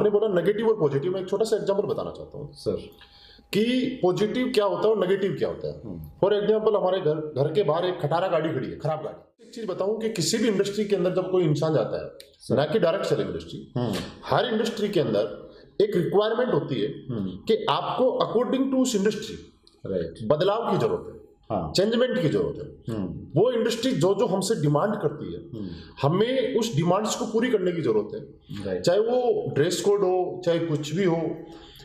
आपने बोला नेगेटिव और पॉजिटिव, मैं एक छोटा सा एग्जांपल बताना चाहता हूँ सर कि पॉजिटिव क्या होता है और नेगेटिव क्या होता है। फॉर एग्जांपल हमारे घर के बाहर एक खटारा गाड़ी खड़ी है, खराब गाड़ी। एक चीज बताऊं कि किसी भी इंडस्ट्री के अंदर जब कोई इंसान जाता है, ना कि डायरेक्ट सेलिंग इंडस्ट्री, हर इंडस्ट्री के अंदर एक रिक्वायरमेंट होती है कि आपको अकॉर्डिंग टू उस इंडस्ट्री बदलाव की जरूरत है, चेंजमेंट की जरूरत है। वो इंडस्ट्री जो जो हमसे डिमांड करती है, हमें उस डिमांड्स को पूरी करने की जरूरत है। चाहे वो ड्रेस कोड हो, चाहे कुछ भी हो।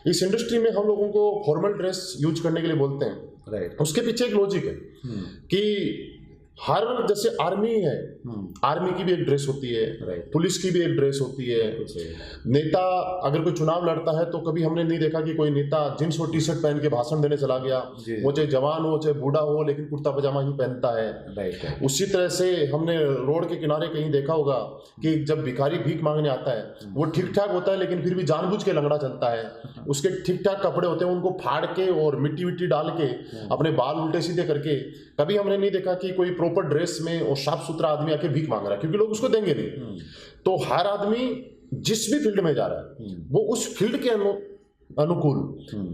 इस इंडस्ट्री में हम लोगों को फॉर्मल ड्रेस यूज करने के लिए बोलते हैं। उसके पीछे एक लॉजिक है कि हर, जैसे आर्मी है, आर्मी की भी एक ड्रेस होती है, पुलिस की भी एक ड्रेस होती है। नेता अगर कोई चुनाव लड़ता है तो कभी हमने नहीं देखा कि कोई नेता जींस और टी शर्ट पहन के भाषण देने चला गया, वो चाहे जवान हो चाहे बूढ़ा हो, लेकिन कुर्ता पजामा ही पहनता है। उसी तरह से हमने रोड के किनारे कहीं देखा होगा कि जब भिखारी भीख मांगने आता है, वो ठीक ठाक होता है लेकिन फिर भी जानबूझ के लंगड़ा चलता है। उसके ठीक ठाक कपड़े होते हैं, उनको फाड़ के और मिट्टी विट्टी डाल के अपने बाल उल्टे सीधे करके, कभी हमने नहीं देखा कि कोई प्रॉपर ड्रेस में और साफ सुथरा आदमी आके भीख मांग रहा है, क्योंकि लोग उसको देंगे नहीं। तो हर आदमी जिस भी फील्ड में जा रहा है वो उस फील्ड के अनुकूल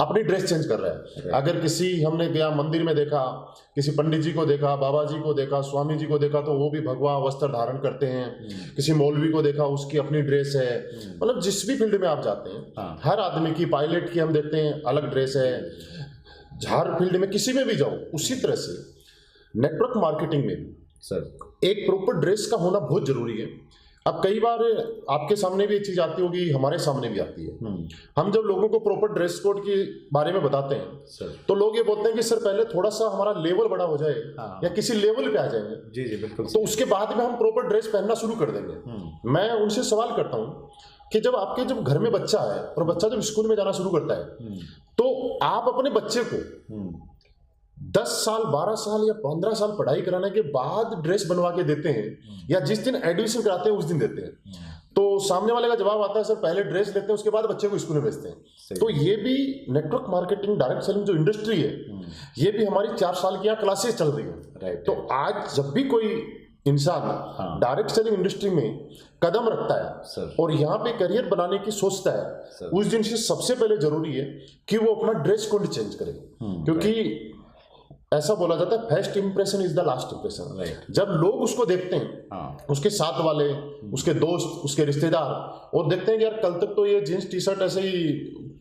अपनी ड्रेस चेंज कर रहा है। अगर किसी, हमने गया मंदिर में देखा, किसी पंडित जी को देखा, बाबा जी को देखा, स्वामी जी को देखा, तो वो भी भगवा वस्त्र धारण करते हैं। किसी मौलवी को देखा, उसकी अपनी ड्रेस है। मतलब जिस भी फील्ड में आप जाते हैं, हर आदमी की, पायलट की हम देखते हैं अलग ड्रेस है। हर फील्ड में किसी में भी जाओ, उसी तरह से नेटवर्क मार्केटिंग में भी सर एक प्रॉपर ड्रेस का होना बहुत जरूरी है। अब कई बार आपके सामने भी ये चीज आती होगी, हमारे सामने भी आती है। हम जब लोगों को प्रॉपर ड्रेस कोड के बारे में बताते हैं सर, तो लोग ये बोलते हैं कि सर पहले थोड़ा सा हमारा लेवल बड़ा हो जाए, या किसी लेवल पे आ जाएंगे। जी जी बिल्कुल। तो उसके बाद में हम प्रॉपर ड्रेस पहनना शुरू कर देंगे। मैं उनसे सवाल करता हूँ कि जब घर में बच्चा है और बच्चा जब स्कूल में जाना शुरू करता है, तो आप अपने बच्चे को 10 साल 12 साल या 15 साल पढ़ाई कराने के बाद ड्रेस बनवा के देते हैं, या जिस दिन एडमिशन कराते हैं उस दिन देते हैं। तो सामने वाले का जवाब आता है सर पहले ड्रेस लेते हैं उसके बाद बच्चे को स्कूल में भेजते हैं। तो ये भी नेटवर्क मार्केटिंग, डायरेक्ट सेलिंग जो इंडस्ट्री है, ये भी हमारी 4 साल की यहाँ क्लासेस चल रही है। तो आज जब भी कोई इंसान डायरेक्ट सेलिंग इंडस्ट्री में कदम रखता है और यहाँ पे करियर बनाने की सोचता है, उस दिन से सबसे पहले जरूरी है कि वो अपना ड्रेस कोड चेंज करे। क्योंकि ऐसा बोला जाता है first impression is the last impression. जब लोग उसको देखते हैं, उसके साथ वाले, उसके दोस्त, उसके रिश्तेदार, और देखते हैं कि यार कल तक तो ये जींस टी शर्ट ऐसे ही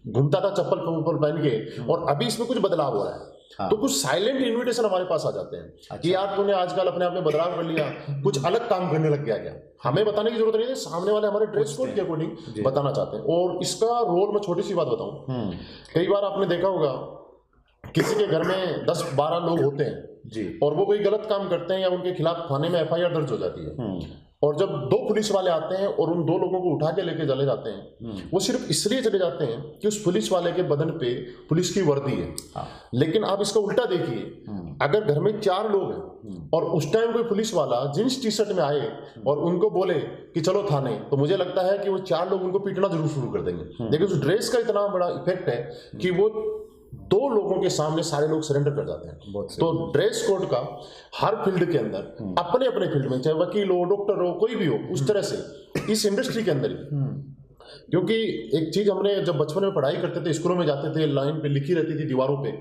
घूमता था चप्पल पहन के, और अभी इसमें कुछ बदलाव हो रहा है, तो कुछ साइलेंट इन्विटेशन हमारे पास आ जाते हैं कि यार तूने आजकल अपने आप में बदलाव कर लिया, कुछ अलग काम करने लग गया क्या। हमें बताने की जरूरत नहीं है, सामने वाले हमारे ड्रेस कोड के अकॉर्डिंग बताना चाहते हैं। और इसका रोल, मैं छोटी सी बात बताऊं, कई बार आपने देखा होगा किसी के घर में 10-12 लोग होते हैं जी, और वो कोई गलत काम करते हैं या उनके खिलाफ थाने में FIR दर्ज हो जाती है, और जब 2 पुलिस वाले आते हैं और उन 2 लोगों को उठा के लेके चले जाते हैं, वो सिर्फ इसलिए चले जाते हैं कि उस पुलिस वाले के बदन पे पुलिस की वर्दी है। लेकिन आप इसका उल्टा देखिए, अगर घर में 4 लोग हैं और उस टाइम कोई पुलिस वाला जींस टी शर्ट में आए और उनको बोले कि चलो थाने, तो मुझे लगता है कि वो 4 लोग उनको पीटना जरूर शुरू कर देंगे। लेकिन उस ड्रेस का इतना बड़ा इफेक्ट है कि वो 2 लोगों के सामने सारे लोग सरेंडर कर जाते हैं। तो ड्रेस कोड का हर फील्ड के अंदर, अपने अपने फील्ड में, चाहे वकील हो, डॉक्टर हो, कोई भी हो, उस तरह से इस इंडस्ट्री के अंदर ही। क्योंकि एक चीज हमने जब बचपन में पढ़ाई करते थे, स्कूलों में जाते थे, लाइन पे लिखी रहती थी दीवारों पे,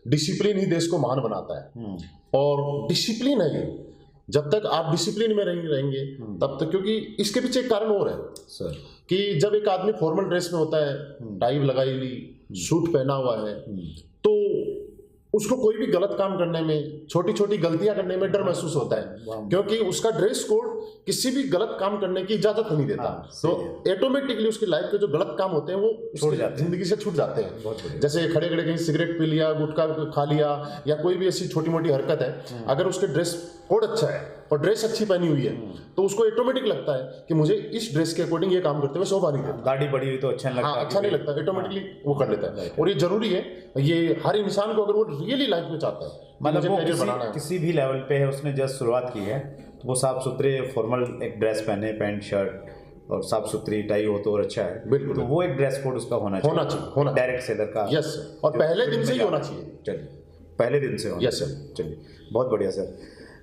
डिसिप्लिन ही देश को महान बनाता है। और डिसिप्लिन है ये, जब तक आप डिसिप्लिन में रहेंगे तब तक, क्योंकि इसके पीछे एक कारण और है सर, कि जब एक आदमी फॉर्मल ड्रेस में होता है, टाई लगाई ली, सूट पहना हुआ है, तो उसको कोई भी गलत काम करने में, छोटी छोटी गलतियां करने में डर महसूस होता है, क्योंकि उसका ड्रेस कोड किसी भी गलत काम करने की इजाजत नहीं देता। तो ऑटोमेटिकली उसकी लाइफ के जो गलत काम होते हैं वो जिंदगी से छूट जाते हैं। जैसे खड़े खड़े कहीं सिगरेट पी लिया, गुटखा खा लिया, या कोई भी ऐसी छोटी मोटी हरकत है, अगर उसके ड्रेस कोड अच्छा है और ड्रेस अच्छी पहनी हुई है, तो उसको ऑटोमेटिक लगता है कि मुझे इस ड्रेस के अकॉर्डिंग ये काम करते हुए शोभा नहीं देता, गाड़ी बड़ी हुई तो अच्छा नहीं लगता। अच्छा नहीं लगता, ऑटोमेटिकली वो कर लेता है। और ये जरूरी है, ये हर इंसान को, अगर वो रियली लाइफ में चाहता है, मतलब वो किसी भी लेवल पे है, उसने जस्ट शुरुआत की है, तो वो साफ सुथरे फॉर्मल एक ड्रेस पहने, पैंट शर्ट और साफ सुथरी टाई हो तो और अच्छा है। बिल्कुल, तो वो एक ड्रेस कोड उसका होना चाहिए डायरेक्ट सेलर का। यस, और पहले दिन से ही होना चाहिए। चलिए, पहले दिन से होना। यस सर, चलिए, बहुत बढ़िया सर।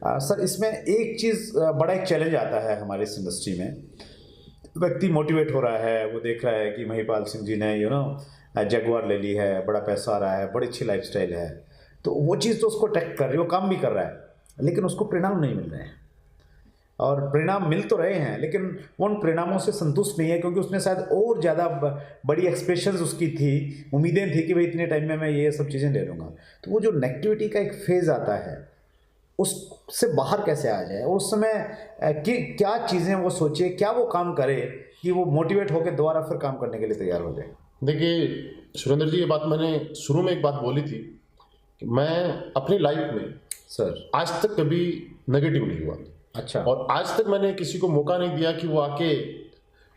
सर इसमें एक चीज़, बड़ा एक चैलेंज आता है हमारे इस इंडस्ट्री में, व्यक्ति मोटिवेट हो रहा है, वो देख रहा है कि महिपाल सिंह जी ने जगुआर ले ली है, बड़ा पैसा आ रहा है, बड़ी अच्छी लाइफस्टाइल है, तो वो चीज़ तो उसको अट्रैक्ट कर रही है, वो काम भी कर रहा है, लेकिन उसको परिणाम नहीं मिल रहे हैं। और परिणाम मिल तो रहे हैं लेकिन वो उन परिणामों से संतुष्ट नहीं है, क्योंकि उसने शायद और ज़्यादा बड़ी एक्सपेक्टेशंस उसकी थी, उम्मीदें थी कि भाई इतने टाइम में मैं ये सब चीज़ें ले लूँगा। तो वो जो नेगेटिविटी का एक फेज़ आता है, उससे बाहर कैसे आ जाए, और उस समय कि क्या चीज़ें वो सोचे, क्या वो काम करे कि वो मोटिवेट होकर दोबारा फिर काम करने के लिए तैयार हो जाए। देखिए सुरेंद्र जी, ये बात मैंने शुरू में एक बात बोली थी कि मैं अपनी लाइफ में सर आज तक कभी नेगेटिव नहीं हुआ। अच्छा। और आज तक मैंने किसी को मौका नहीं दिया कि वो आके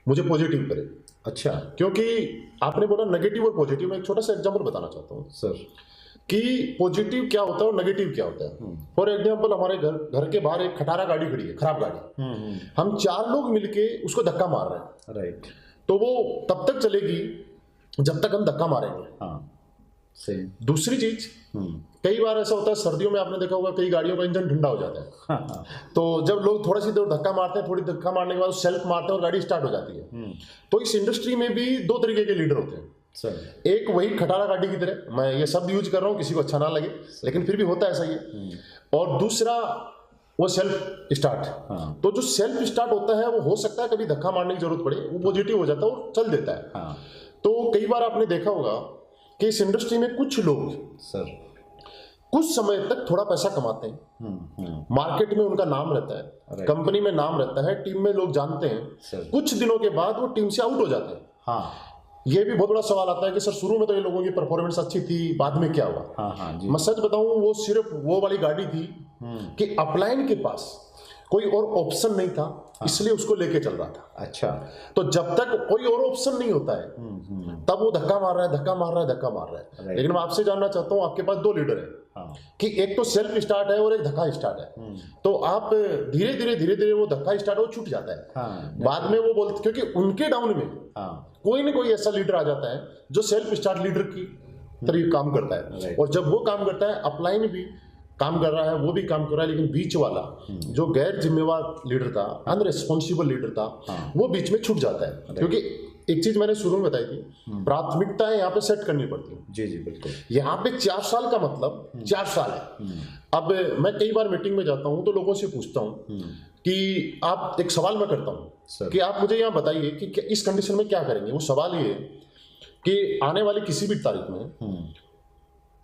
मुझे पॉजिटिव करे। अच्छा। क्योंकि आपने बोला नेगेटिव और पॉजिटिव, मैं एक छोटा सा एग्जांपल बताना चाहता हूँ सर कि पॉजिटिव क्या होता है और नेगेटिव क्या होता है। फॉर एग्जांपल, हमारे घर के बाहर एक खटारा गाड़ी खड़ी है, खराब गाड़ी, हम 4 लोग मिलके उसको धक्का मार रहे हैं, राइट, तो वो तब तक चलेगी जब तक हम धक्का मारेंगे। हाँ सही। दूसरी चीज, कई बार ऐसा होता है सर्दियों में, आपने देखा होगा कई गाड़ियों का इंजन ठंडा हो जाता है, हाँ। तो जब लोग थोड़ा सी देर धक्का मारते हैं, थोड़ी धक्का मारने के बाद सेल्फ मारते हैं और गाड़ी स्टार्ट हो जाती है। तो इस इंडस्ट्री में भी 2 तरीके के लीडर होते हैं सर। एक वही खटारा गाड़ी की तरह, मैं ये शब्द यूज कर रहा हूँ, किसी को अच्छा ना लगे लेकिन फिर भी होता है ऐसा ही है। और दूसरा वो सेल्फ स्टार्ट। हाँ। तो जो सेल्फ स्टार्ट होता है वो हो सकता है कभी धक्का मारने की जरूरत पड़े, वो पॉजिटिव हो जाता है और चल देता है। हाँ। तो कई बार आपने देखा होगा कि इस इंडस्ट्री में कुछ लोग सर कुछ समय तक थोड़ा पैसा कमाते हैं, मार्केट में उनका नाम रहता है, कंपनी में नाम रहता है, टीम में लोग जानते हैं, कुछ दिनों के बाद वो टीम से आउट हो जाते हैं। हाँ। ये भी बहुत बड़ा सवाल आता है कि सर शुरू में तो ये लोगों की परफॉर्मेंस अच्छी थी, बाद में क्या हुआ। हाँ हाँ जी। मैं सच बताऊं, वो सिर्फ वो वाली गाड़ी थी कि अपलाइन के पास कोई और ऑप्शन नहीं था, इसलिए उसको लेके चल रहा था। अच्छा। तो जब तक कोई और ऑप्शन नहीं होता है तब वो धक्का मार रहा है, धक्का मार रहा है, धक्का मार रहा है। लेकिन मैं आपसे जानना चाहता हूं, आपके पास 2 लीडर हैं। हाँ। कि एक तो सेल्फ स्टार्ट है और एक धक्का स्टार्ट है। तो आप धीरे धीरे वो धक्का स्टार्ट हो छूट जाता है। हाँ। बाद में वो बोलते, क्योंकि उनके डाउन में कोई ना कोई ऐसा लीडर आ जाता है जो सेल्फ स्टार्ट लीडर की तरह काम करता है। और जब वो काम करता है, अपलाइन भी काम कर रहा है, वो भी काम कर रहा है, लेकिन बीच वाला जो गैर जिम्मेवार लीडर था, अनरिस्पॉन्सिबल लीडर था, वो बीच में छूट जाता है। क्योंकि एक चीज मैंने शुरू में बताई थी, प्राथमिकताएं यहाँ पे सेट करनी पड़ती है। जी जी बिल्कुल। यहाँ पे 4 साल का मतलब 4 साल है। अब मैं कई बार मीटिंग में जाता हूँ तो लोगों से पूछता हूँ कि आप, एक सवाल मैं करता हूँ कि आप मुझे यहाँ बताइए कि इस कंडीशन में क्या करेंगे। वो सवाल ये है कि आने वाली किसी भी तारीख में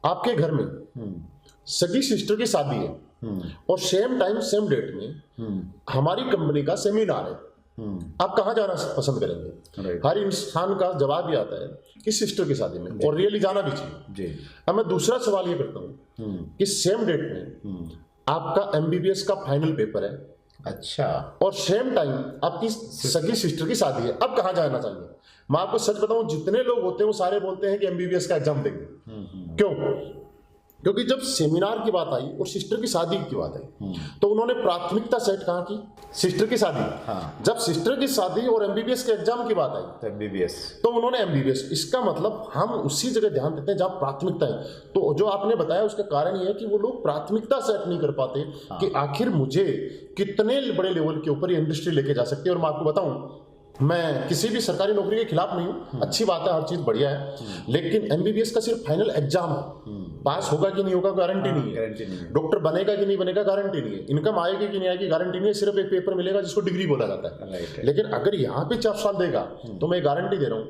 आपके घर में सगी सिस्टर की शादी है और सेम टाइम सेम डेट में हमारी कंपनी का सेमिनार है, आप कहाँ जाना पसंद करेंगे? हर इंसान का जवाब ये आता है कि सिस्टर की शादी में, और रियली जाना भी चाहिए। अब मैं दूसरा सवाल ये करता हूँ कि सेम डेट में आपका MBBS का फाइनल पेपर है, अच्छा, और सेम टाइम आपकी सगी सिस्टर की शादी है, अब कहाँ जाना चाहिए? मैं आपको सच बताऊं, जितने लोग होते हैं वो सारे बोलते हैं कि MBBS का एग्जाम देंगे। क्यों? क्योंकि जब सेमिनार की बात आई और सिस्टर की शादी की बात आई तो उन्होंने प्राथमिकता सेट कहाँ की? सिस्टर की शादी। हाँ। जब सिस्टर की शादी और MBBS के एग्जाम की बात आई MBBS, तो उन्होंने MBBS। इसका मतलब हम उसी जगह ध्यान देते हैं जहाँ प्राथमिकता है। तो जो आपने बताया उसका कारण ये है कि वो लोग प्राथमिकता सेट नहीं कर पाते। हाँ। कि आखिर मुझे कितने बड़े लेवल के ऊपर ये इंडस्ट्री लेके जा सकती है। और मैं आपको बताऊं, मैं किसी भी सरकारी नौकरी के खिलाफ नहीं हूँ, अच्छी बात है, हर चीज बढ़िया है, लेकिन MBBS का सिर्फ फाइनल एग्जाम है, पास होगा कि नहीं होगा गारंटी नहीं है, डॉक्टर बनेगा कि नहीं बनेगा गारंटी नहीं है, इनकम आएगी कि नहीं आएगी गारंटी नहीं है, सिर्फ एक पेपर मिलेगा जिसको डिग्री बोला जाता है। लेकिन अगर यहाँ पे 4 साल देगा तो मैं गारंटी दे रहा हूँ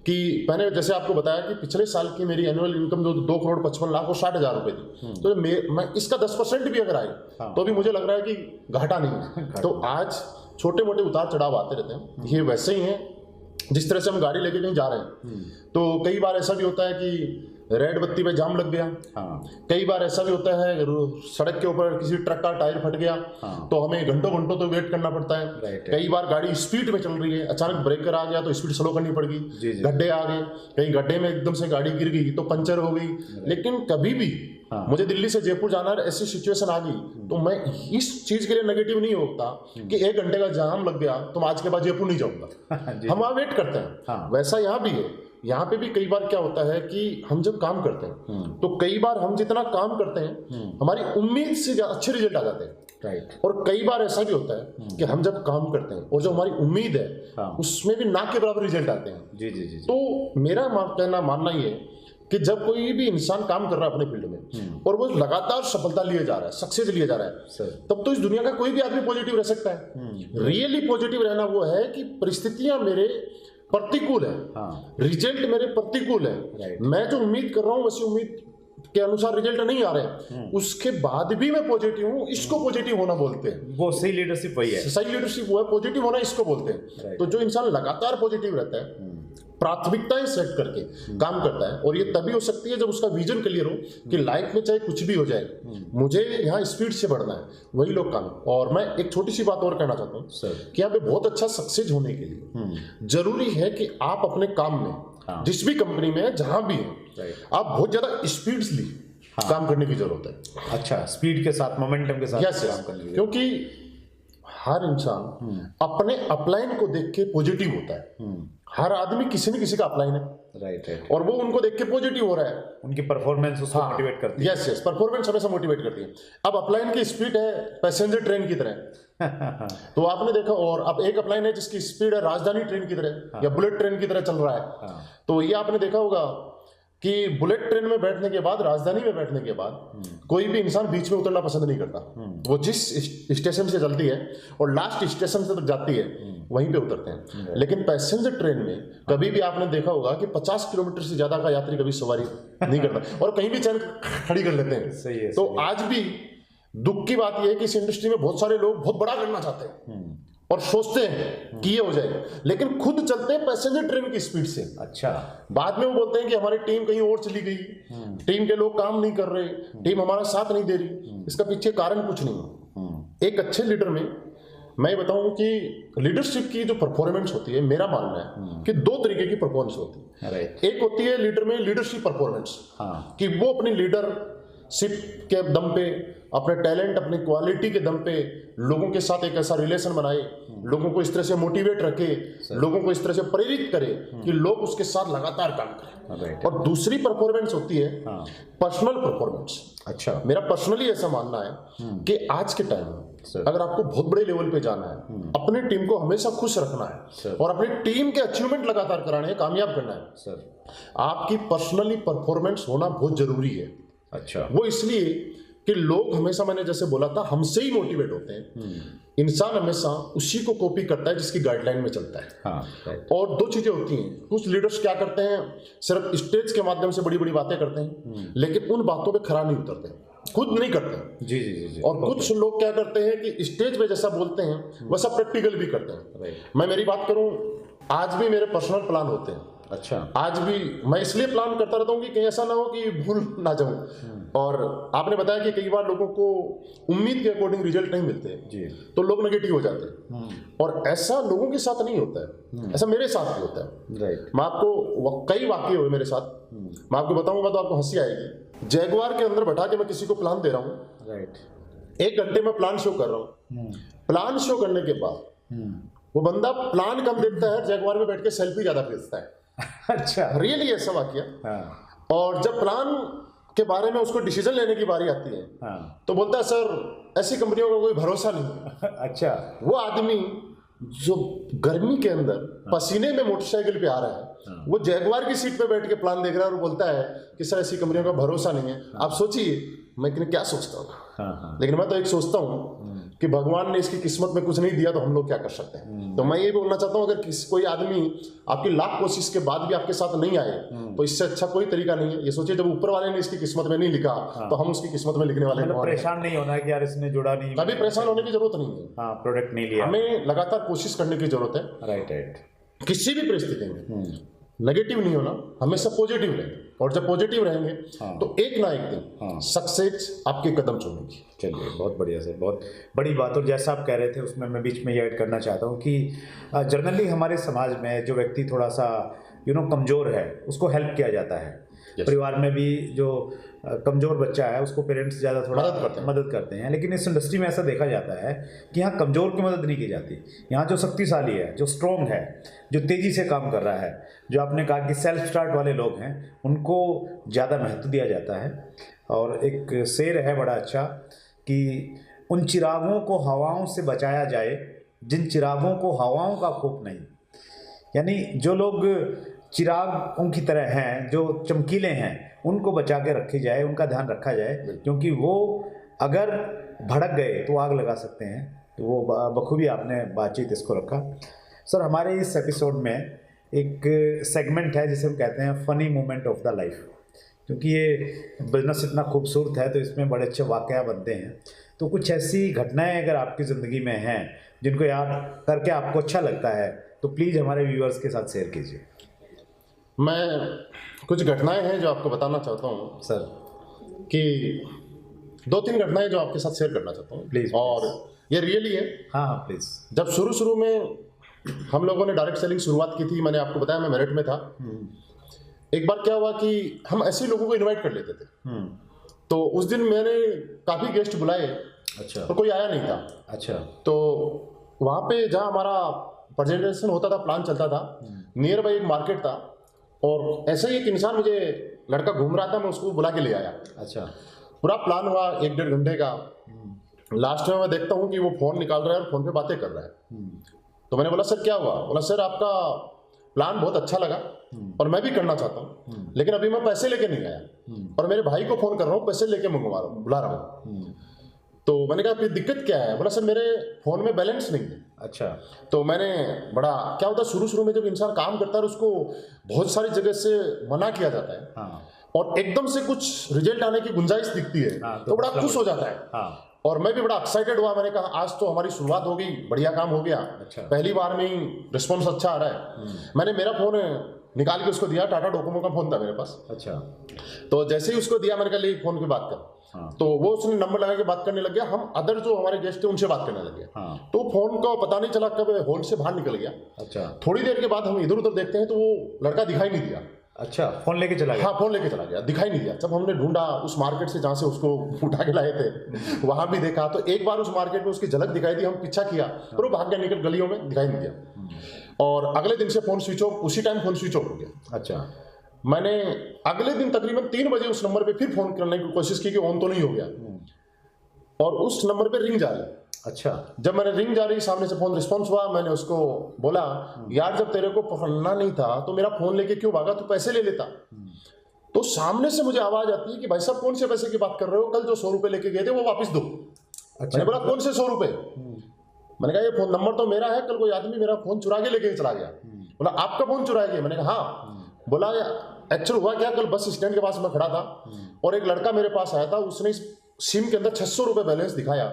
कि मैंने जैसे आपको बताया कि पिछले साल की मेरी एनुअल इनकम जो 2 करोड़ 55 लाख और 60,000 रुपए थी, तो मैं इसका 10% भी अगर आए तो भी मुझे लग रहा है कि घाटा नहीं है। तो आज छोटे मोटे उतार चढ़ाव आते रहते हैं, ये वैसे ही है जिस तरह से हम गाड़ी लेके कहीं जा रहे हैं। तो कई बार ऐसा भी होता है कि रेड बत्ती पे जाम लग गया। हाँ। कई बार ऐसा भी होता है सड़क के ऊपर किसी ट्रक का टायर फट गया। हाँ। तो हमें घंटों घंटों तो वेट करना पड़ता है। कई बार गाड़ी स्पीड में चल रही है, अचानक ब्रेकर आ गया तो स्पीड स्लो करनी पड़ गई, गड्ढे आ गए, कहीं गड्ढे में एकदम से गाड़ी गिर गई तो पंचर हो गई। लेकिन कभी भी मुझे दिल्ली से जयपुर जाना है, ऐसी सिचुएशन आ गई तो मैं इस चीज के लिए नेगेटिव नहीं होता कि 1 घंटे का जाम लग गया तो मैं आज के बाद जयपुर नहीं जाऊंगा। हम वहां वेट करते हैं। वैसा यहाँ भी है यहाँ पे भी कई बार क्या होता है कि हम जब काम करते हैं तो कई बार हम जितना काम करते हैं हमारी उम्मीद से अच्छे रिजल्ट आ जाते हैं। राइट। और कई बार ऐसा भी होता है कि हम जब काम करते हैं और जो हमारी उम्मीद है उसमें भी ना के बराबर रिजल्ट आते हैं। जी जी जी। तो मेरा कहना मानना ये है कि जब कोई भी इंसान काम कर रहा है अपने फील्ड में और वो लगातार सफलता लिए जा रहा है, सक्सेस लिए जा रहा है, तब तो इस दुनिया का कोई भी आदमी पॉजिटिव रह सकता है। रियली पॉजिटिव रहना वो है कि परिस्थितियां मेरे प्रतिकूल है, रिजल्ट मेरे प्रतिकूल है, मैं जो उम्मीद कर रहा हूं वैसी उम्मीद के अनुसार रिजल्ट नहीं आ रहे, उसके बाद भी मैं पॉजिटिव हूं, इसको पॉजिटिव होना बोलते हैं। वो सही लीडरशिप वही है। सही लीडरशिप वो है, पॉजिटिव होना इसको बोलते हैं। तो जो इंसान लगातार पॉजिटिव रहता है, प्राथमिकताएं सेट करके काम करता है, और ये तभी हो सकती है जब उसका विजन क्लियर हो कि लाइफ में चाहे कुछ भी हो जाए मुझे यहाँ स्पीड से बढ़ना है, वही लोग काम। और मैं एक छोटी सी बात और कहना चाहता हूँ कि यहाँ पे बहुत अच्छा सक्सेस होने के लिए जरूरी है कि आप अपने काम में जिस भी कंपनी में है, जहां भी है, आप बहुत ज्यादा स्पीडली काम करने की जरूरत है। अच्छा, स्पीड के साथ, मोमेंटम के साथ काम करने की, क्योंकि हर इंसान अपने अपलाइन को देख के पॉजिटिव होता है। हर आदमी किसी न किसी का अपलाइन है। राइट। और वो उनको देख के पॉजिटिव हो रहा है, उनकी परफॉर्मेंस उसको मोटिवेट करती है। यस, परफॉर्मेंस हमेशा मोटिवेट करती है। अब अपलाइन की स्पीड है पैसेंजर ट्रेन की तरह तो आपने देखा, और अब एक अपलाइन है जिसकी स्पीड है राजधानी ट्रेन की तरह या बुलेट ट्रेन की तरह चल रहा है। तो ये आपने देखा होगा कि बुलेट ट्रेन में बैठने के बाद, राजधानी में बैठने के बाद कोई भी इंसान बीच में उतरना पसंद नहीं करता। वो जिस स्टेशन से चलती है और लास्ट स्टेशन से तक जाती है वहीं पे उतरते हैं। लेकिन पैसेंजर ट्रेन में कभी भी आपने देखा होगा कि 50 किलोमीटर से ज्यादा का यात्री कभी सवारी नहीं करता और कहीं भी चैन खड़ी कर लेते हैं। सही है। तो आज भी दुख की बात यह है कि इस इंडस्ट्री में बहुत सारे लोग बहुत बड़ा करना चाहते हैं और सोचते हैं कि ये हो जाए, लेकिन खुद चलते हैं पैसेंजर ट्रेन की स्पीड से। अच्छा। बाद में वो बोलते हैं कि हमारी टीम कहीं और चली गई, टीम के लोग काम नहीं कर रहे, टीम हमारा साथ नहीं दे रही। इसका पीछे कारण कुछ नहीं। एक अच्छे लीडर में मैं बताऊं कि लीडरशिप की जो परफॉर्मेंस होती है, मेरा मानना है कि दो तरीके की परफॉर्मेंस होती है। एक होती है लीडर में लीडरशिप परफॉर्मेंस, कि वो अपनी लीडरशिप के दम पे, अपने टैलेंट, अपनी क्वालिटी के दम पे लोगों के साथ एक ऐसा रिलेशन बनाए, लोगों को इस तरह से मोटिवेट रखे, लोगों को इस तरह से प्रेरित करे कि लोग उसके साथ लगातार काम करें। और दूसरी परफॉर्मेंस होती है पर्सनल परफॉर्मेंस। अच्छा, मेरा पर्सनली ऐसा मानना है कि आज के टाइम में अगर आपको बहुत बड़े लेवल पे जाना है, अपनी टीम को हमेशा खुश रखना है और अपनी टीम के अचीवमेंट लगातार कराने हैं, कामयाब करना है, आपकी पर्सनली परफॉर्मेंस होना बहुत जरूरी है। अच्छा, वो इसलिए कि लोग हमेशा, मैंने जैसे बोला था, हमसे ही मोटिवेट होते हैं। इंसान हमेशा उसी को कॉपी करता है जिसकी गाइडलाइन में चलता है। और दो चीजें होती हैं, कुछ लीडर्स क्या करते हैं, सिर्फ स्टेज के माध्यम से बड़ी बड़ी बातें करते हैं लेकिन उन बातों पे खरा नहीं उतरते, खुद नहीं करते। जी जी जी। और कुछ लोग क्या करते हैं कि स्टेज पे जैसा बोलते हैं वैसा प्रैक्टिकल भी करते हैं। मैं मेरी बात करूं, आज भी मेरे पर्सनल प्लान होते हैं। अच्छा, आज भी मैं इसलिए प्लान करता रहता हूँ कि कहीं ऐसा ना हो कि भूल ना जाऊं। और आपने बताया कि कई बार लोगों को उम्मीद के अकॉर्डिंग रिजल्ट नहीं मिलते जी, तो लोग नेगेटिव हो जाते हैं। और ऐसा लोगों के साथ नहीं होता है, ऐसा मेरे साथ भी होता है। राइट। मैं आपको कई वाकये हुए मेरे साथ, मैं आपको बताऊंगा तो आपको हंसी आएगी। जैगुआर के अंदर बैठा के मैं किसी को प्लान दे रहा हूँ। राइट। 1 घंटे में प्लान शो कर रहा हूँ। प्लान शो करने के बाद वो बंदा प्लान कम देखता है, जैगुआर में बैठ के सेल्फी ज्यादा खींचता है। अच्छा, रियली ऐसा वाकया। और जब प्लान के बारे में उसको डिसीजन लेने की बारी आती है तो बोलता है, सर ऐसी कंपनियों का कोई भरोसा नहीं। अच्छा, वो आदमी जो गर्मी के अंदर पसीने में मोटरसाइकिल पे आ रहा है, वो जैगुआर की सीट पे बैठ के प्लान देख रहा है और बोलता है कि सर ऐसी कंपनियों का भरोसा नहीं है। आप सोचिए मैं क्या सोचता हूँ। लेकिन मैं तो एक सोचता हूँ कि भगवान ने इसकी किस्मत में कुछ नहीं दिया तो हम लोग क्या कर सकते हैं। तो मैं ये बोलना चाहता हूँ, अगर कोई आदमी आपकी लाख कोशिश के बाद भी आपके साथ नहीं आए तो इससे अच्छा कोई तरीका नहीं है। ये सोचिए, जब ऊपर वाले ने इसकी किस्मत में नहीं लिखा तो हम उसकी किस्मत में लिखने वाले हैं। परेशान नहीं होना है कि यार इसने जुड़ा नहीं, कभी परेशान होने की जरूरत नहीं है। प्रोडक्ट नहीं लिया, हमें लगातार कोशिश करने की जरूरत है। Right right. किसी भी परिस्थिति में नेगेटिव नहीं होना, हमेशा पॉजिटिव रहेंगे, और जब पॉजिटिव रहेंगे तो एक ना एक दिन सक्सेस आपके कदम चूमेगी। चलिए, बहुत बढ़िया से, बहुत बड़ी बात। और जैसा आप कह रहे थे उसमें मैं बीच में ये ऐड करना चाहता हूँ कि जनरली हमारे समाज में जो व्यक्ति थोड़ा सा कमज़ोर है उसको हेल्प किया जाता है, Yes. परिवार में भी जो कमज़ोर बच्चा है उसको पेरेंट्स ज़्यादा थोड़ा मदद करते हैं। लेकिन इस इंडस्ट्री में ऐसा देखा जाता है कि यहाँ कमज़ोर की मदद नहीं की जाती। यहाँ जो शक्तिशाली है, जो स्ट्रॉन्ग है, जो तेज़ी से काम कर रहा है, जो आपने कहा कि सेल्फ स्टार्ट वाले लोग हैं, उनको ज़्यादा महत्व दिया जाता है। और एक शेर है बड़ा अच्छा कि उन चिरागों को हवाओं से बचाया जाए जिन चिरागों को हवाओं का खौफ नहीं। यानी जो लोग चिरागों की तरह हैं, जो चमकीले हैं, उनको बचा के रखी जाए, उनका ध्यान रखा जाए, क्योंकि वो अगर भड़क गए तो आग लगा सकते हैं। तो वो बखूबी आपने बातचीत इसको रखा। सर, हमारे इस एपिसोड में एक सेगमेंट है जिसे हम कहते हैं funny moment of the life, क्योंकि ये बिजनेस इतना खूबसूरत है तो इसमें बड़े अच्छे वाक़या बनते हैं। तो कुछ ऐसी घटनाएं अगर आपकी ज़िंदगी में हैं जिनको याद करके आपको अच्छा लगता है तो प्लीज़ हमारे व्यूअर्स के साथ शेयर कीजिए। मैं कुछ घटनाएं हैं जो आपको बताना चाहता हूँ सर, कि 2-3 घटनाएं जो आपके साथ शेयर करना चाहता हूँ प्लीज़। और ये रियली है। हाँ प्लीज़। जब शुरू में हम लोगों ने डायरेक्ट सेलिंग शुरुआत की थी, मैंने आपको बताया मैं मेरिट में था। एक बार क्या हुआ कि हम ऐसे लोगों को इनवाइट कर लेते थे। तो उस दिन मैंने काफ़ी गेस्ट बुलाए। अच्छा। तो कोई आया नहीं था। अच्छा। तो वहाँ पे जहाँ हमारा प्रेजेंटेशन होता था, प्लान चलता था, नियर बाई एक मार्केट था और ऐसे ही एक इंसान, मुझे लड़का घूम रहा था, मैं उसको बुला के ले आया। अच्छा। पूरा प्लान हुआ 1-1.5 घंटे का। लास्ट में मैं देखता हूँ कि वो फ़ोन निकाल रहा है और फ़ोन पे बातें कर रहा है। तो मैंने बोला सर क्या हुआ? बोला सर आपका प्लान बहुत अच्छा लगा और मैं भी करना चाहता हूँ, लेकिन अभी मैं पैसे लेके नहीं आया और मेरे भाई को फ़ोन कर रहा हूँ, पैसे लेके बुला रहा हूँ। तो मैंने कहा फिर दिक्कत क्या है? बोला सर मेरे फ़ोन में बैलेंस नहीं है। अच्छा। तो मैंने बड़ा, क्या होता है शुरू में जब इंसान काम करता है उसको बहुत सारी जगह से मना किया जाता है। हाँ। और एकदम से कुछ रिजल्ट आने की गुंजाइश दिखती है। हाँ, तो बड़ा खुश हो जाता है। हाँ। और मैं भी बड़ा एक्साइटेड हुआ। मैंने कहा आज तो हमारी शुरुआत हो गई, बढ़िया काम हो गया। अच्छा। पहली बार में ही रिस्पॉन्स अच्छा आ रहा है। मैंने मेरा फ़ोन निकाल के उसको दिया, टाटा डोकोमो का फ़ोन था मेरे पास। अच्छा। तो जैसे ही उसको दिया मैंने कहा ले फ़ोन पे बात कर। हाँ। तो वो उसने नंबर लगा के बात करने लग गया। हम अदर जो हमारे गेस्ट थे उनसे बात करने लग गया। हाँ। तो फ़ोन का पता नहीं चला कब होल्ड से बाहर निकल गया। अच्छा। थोड़ी देर के बाद हम इधर उधर देखते हैं तो वो लड़का दिखाई नहीं दिया। अच्छा, फ़ोन लेके चला गया? हाँ, फ़ोन लेके चला गया, दिखाई नहीं दिया। जब हमने ढूंढा उस मार्केट से जहाँ से उसको उठा के लाए थे, वहाँ भी देखा तो एक बार उस मार्केट में उसकी झलक दिखाई दी। हम पीछा किया पर वो भाग गया, निकल गलियों में, दिखाई नहीं दिया। और अगले दिन से फ़ोन स्विच ऑफ, उसी टाइम फ़ोन स्विच ऑफ हो गया। अच्छा। मैंने अगले दिन तकरीबन 3 बजे उस नंबर पे फिर फ़ोन करने की कोशिश की कि ऑन तो नहीं हो गया, और उस नंबर पे रिंग जा रही। अच्छा। जब मैंने रिंग जा रही, सामने से फ़ोन रिस्पॉन्स हुआ, मैंने उसको बोला यार जब तेरे को पकड़ना नहीं था तो मेरा फ़ोन लेके क्यों भागा, तू पैसे ले लेता। तो सामने से मुझे आवाज़ आती है कि भाई साहब कौन से पैसे की बात कर रहे हो, कल जो 100 रुपये लेके गए थे वो वापस दो। अच्छा। मैंने बोला कौन से 100 रुपये? मैंने कहा ये फ़ोन नंबर तो मेरा है, कल कोई आदमी मेरा फ़ोन चुरा के लेके चला गया। बोला आपका फ़ोन चुरा गया? मैंने कहा हाँ। बोला एक्चुअल हुआ क्या, कल बस स्टैंड के पास मैं खड़ा था और एक लड़का मेरे पास आया था, उसने सिम के अंदर 600 रुपये बैलेंस दिखाया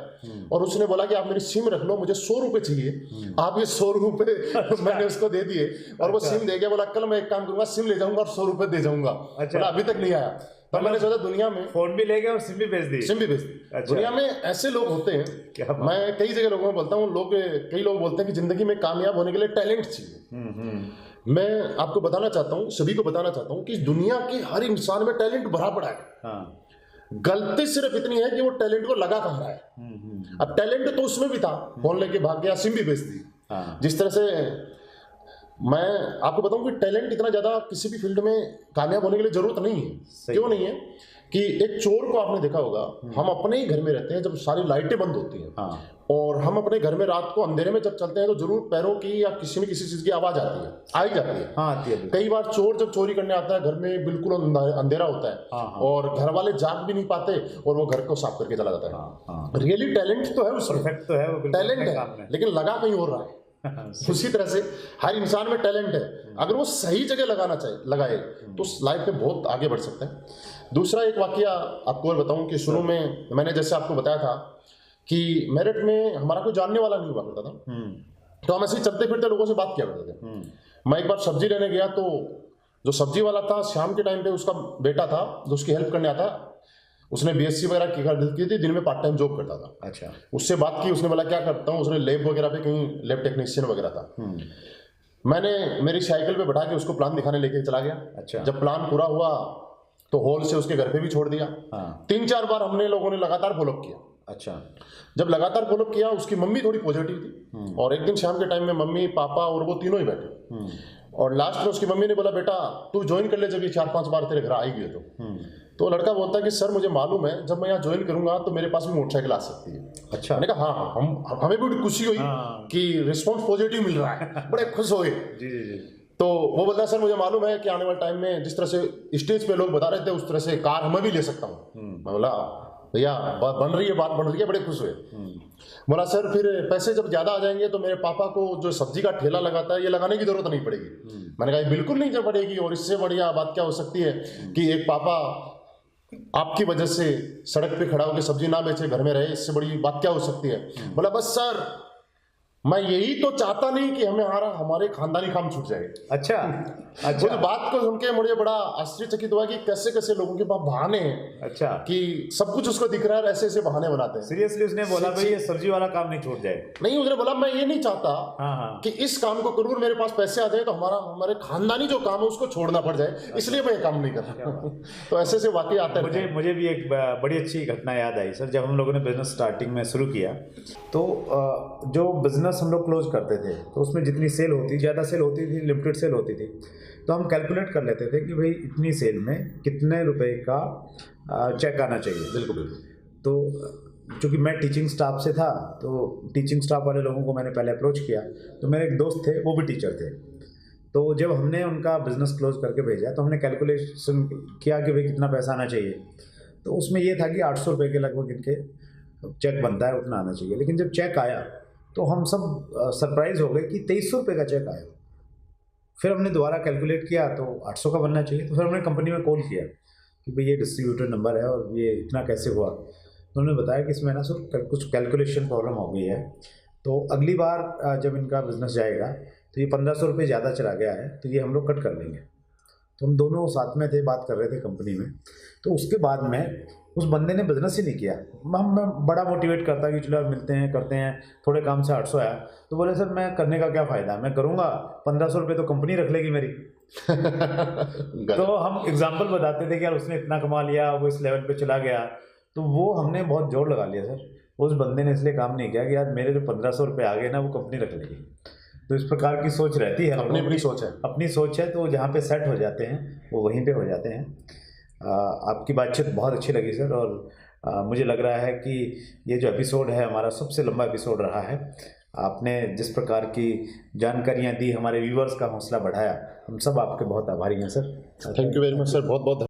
और उसने बोला कि आप मेरी सिम रख लो, मुझे 100 रुपये चाहिए। आप ये 100 रुपये मैंने उसको दे दिए और वो सिम दे गया। बोला कल मैं एक काम करूंगा, सिम ले जाऊंगा और 100 रुपये दे जाऊंगा। अच्छा। बोला अभी तक नहीं आया। तब मैंने सोचा दुनिया में फ़ोन भी ले गए और सिम भी भेज दी। सिम भी भेज दी। अच्छा। दुनिया में ऐसे लोग होते हैं। क्या बात। मैं कई जगह लोगों को बोलता हूँ, कई लोग बोलते हैं कि जिंदगी में कामयाब होने के लिए टैलेंट चाहिए। मैं आपको बताना चाहता हूँ, सभी को बताना चाहता हूँ कि दुनिया के हर इंसान में टैलेंट भरा पड़ा है। हाँ। गलती सिर्फ इतनी है कि वो टैलेंट को लगा कहाँ रहा है। अब टैलेंट तो उसमें भी था, फोन लेके भाग गया, सिम भी बेच दी। हाँ। जिस तरह से मैं आपको बताऊं कि टैलेंट इतना ज़्यादा किसी भी फील्ड में कामयाब होने के लिए ज़रूरत नहीं है। क्यों नहीं है कि एक चोर को आपने देखा होगा, हम अपने ही घर में रहते हैं, जब सारी लाइटें बंद होती हैं। हाँ। और हम अपने घर में रात को अंधेरे में जब चलते हैं तो जरूर पैरों की या किसी न किसी चीज़ की आवाज़ आती है, आ ही जाती है। हाँ, आती है। कई बार चोर जब चोरी करने आता है, घर में बिल्कुल अंधेरा होता है। हाँ, हाँ। और घर वाले जाग भी नहीं पाते और वो घर को साफ करके चला जाता है। हाँ, हाँ। रियली टैलेंट तो है उसमें, परफेक्ट तो है वो, बिल्कुल टैलेंट अपने काम है, में। लेकिन लगा कहीं और रहा है। उसी तरह से हर इंसान में टैलेंट है, अगर वो सही जगह लगाए तो लाइफ में बहुत आगे बढ़ सकते हैं। दूसरा एक वाकया आपको और बताऊं कि शुरू में मैंने जैसे आपको बताया था कि मेरठ में हमारा कोई जानने वाला नहीं हुआ करता था, तो हम ऐसे ही चलते फिरते लोगों से बात किया करते थे। मैं एक बार सब्जी लेने गया तो जो सब्जी वाला था, शाम के टाइम पे उसका बेटा था जो उसकी हेल्प करने आता, उसने बीएससी वगैरह की थी, दिन में पार्ट टाइम जॉब करता था। अच्छा। उससे बात की, उसने बोला क्या करता हूँ, उसने लैब वगैरह पे कहीं लैब टेक्नीशियन वगैरह था। मैंने मेरी साइकिल पे बैठा के उसको प्लान दिखाने लेके चला गया। अच्छा। जब प्लान पूरा हुआ तो हॉल से उसके घर पे भी छोड़ दिया। हाँ। 3-4 बार हमने लोगों ने लगातार फॉलोअप किया। अच्छा। जब लगातार फॉलोअप किया, उसकी मम्मी थोड़ी पॉजिटिव थी, और एक दिन शाम के टाइम में मम्मी पापा और वो तीनों ही बैठे, और लास्ट में उसकी मम्मी ने बोला, बेटा तू ज्वाइन कर ले, जब ये 4-5 बार तेरे घर आएगी तो लड़का बोलता है कि सर मुझे मालूम है जब मैं यहाँ ज्वाइन करूंगा तो मेरे पास भी मोटरसाइकिल आ सकती है। अच्छा। मैंने कहा हाँ, हमें भी खुशी हुई कि रिस्पॉन्स पॉजिटिव मिल रहा है, बड़े खुश हुए। जी जी जी। तो वो बोलता है सर मुझे मालूम है कि आने वाले टाइम में जिस तरह से स्टेज पे लोग बता रहे थे उस तरह से कार मैं भी ले सकता हूँ। मैं बोला भैया बन रही है, बात बन रही है, बड़े खुश हुए। बोला सर फिर पैसे जब ज्यादा आ जाएंगे तो मेरे पापा को जो सब्जी का ठेला लगाता है ये लगाने की जरूरत नहीं पड़ेगी। मैंने कहा बिल्कुल नहीं जब पड़ेगी, और इससे बढ़िया बात क्या हो सकती है कि एक पापा आपकी वजह से सड़क पे खड़ा होकर सब्जी ना बेचे, घर में रहे, इससे बड़ी बात क्या हो सकती है। बोला बस सर मैं यही तो चाहता नहीं कि हमारे खानदानी काम छूट जाए। अच्छा। अच्छा। उस बात को सुन के मुझे बड़ा आश्चर्यचकित हुआ कि कैसे कैसे लोगों के पास बहाने हैं। अच्छा। कि सब कुछ उसको दिख रहा है, ऐसे ऐसे बहाने बनाते हैं। सीरियसली उसने बोला भाई ये सब्जी वाला काम नहीं छूट जाए? नहीं, उसने बोला मैं ये नहीं चाहता हाँ। कि इस काम को करूँ मेरे पास पैसे आ जाए तो हमारे खानदानी जो काम है उसको छोड़ना पड़ जाए, इसलिए मैं ये काम नहीं कर रहा। तो ऐसे ऐसे वाकई आते हैं। मुझे भी एक बड़ी अच्छी घटना याद आई सर। जब हम लोगों ने बिजनेस स्टार्टिंग में शुरू किया तो जो बिजनेस हम लोग क्लोज करते थे तो उसमें जितनी सेल होती, ज़्यादा सेल होती थी, लिमिटेड सेल होती थी, तो हम कैलकुलेट कर लेते थे कि भाई इतनी सेल में कितने रुपए का चेक आना चाहिए। बिल्कुल। तो चूँकि मैं टीचिंग स्टाफ से था तो टीचिंग स्टाफ वाले लोगों को मैंने पहले अप्रोच किया। तो मेरे एक दोस्त थे, वो भी टीचर थे। तो जब हमने उनका बिज़नेस क्लोज करके भेजा तो हमने कैलकुलेशन किया कि भाई कितना पैसा आना चाहिए। तो उसमें ये था कि 800 रुपये के लगभग इनके चेक बनता है, उतना आना चाहिए। लेकिन जब चेक आया तो हम सब सरप्राइज हो गए कि 2300 रुपये का चेक आया। फिर हमने दोबारा कैलकुलेट किया तो 800 का बनना चाहिए। तो फिर हमने कंपनी में कॉल किया कि भाई ये डिस्ट्रीब्यूटर नंबर है और ये इतना कैसे हुआ। तो उन्होंने बताया कि इसमें ना सर कुछ कैलकुलेशन प्रॉब्लम हो गई है, तो अगली बार जब इनका बिजनेस जाएगा तो ये 1500 रुपये ज़्यादा चला गया है तो ये हम लोग कट कर लेंगे। तो हम दोनों साथ में थे, बात कर रहे थे कंपनी में। तो उसके बाद में उस बंदे ने बिजनेस ही नहीं किया। मैं बड़ा मोटिवेट करता कि चलो मिलते हैं, करते हैं, थोड़े काम से 800 आया। तो बोले सर मैं करने का क्या फ़ायदा, मैं करूँगा 1500 रुपये तो कंपनी रख लेगी मेरी। तो हम एग्जाम्पल बताते थे कि यार उसने इतना कमा लिया, वो इस लेवल पे चला गया। तो वो हमने बहुत जोर लगा लिया सर। उस बंदे ने इसलिए काम नहीं किया कि यार मेरे जो 1500 रुपये आ गए ना वो कंपनी रख लेगी। तो इस प्रकार की सोच रहती है, अपनी सोच है, अपनी सोच है। तो जहाँ पे सेट हो जाते हैं वो वहीं पे हो जाते हैं। आपकी बातचीत बहुत अच्छी लगी सर, और मुझे लग रहा है कि ये जो एपिसोड है हमारा सबसे लंबा एपिसोड रहा है। आपने जिस प्रकार की जानकारियाँ दी, हमारे व्यूवर्स का हौसला बढ़ाया, हम सब आपके बहुत आभारी हैं sir. Thank you very much sir, बहुत बहुत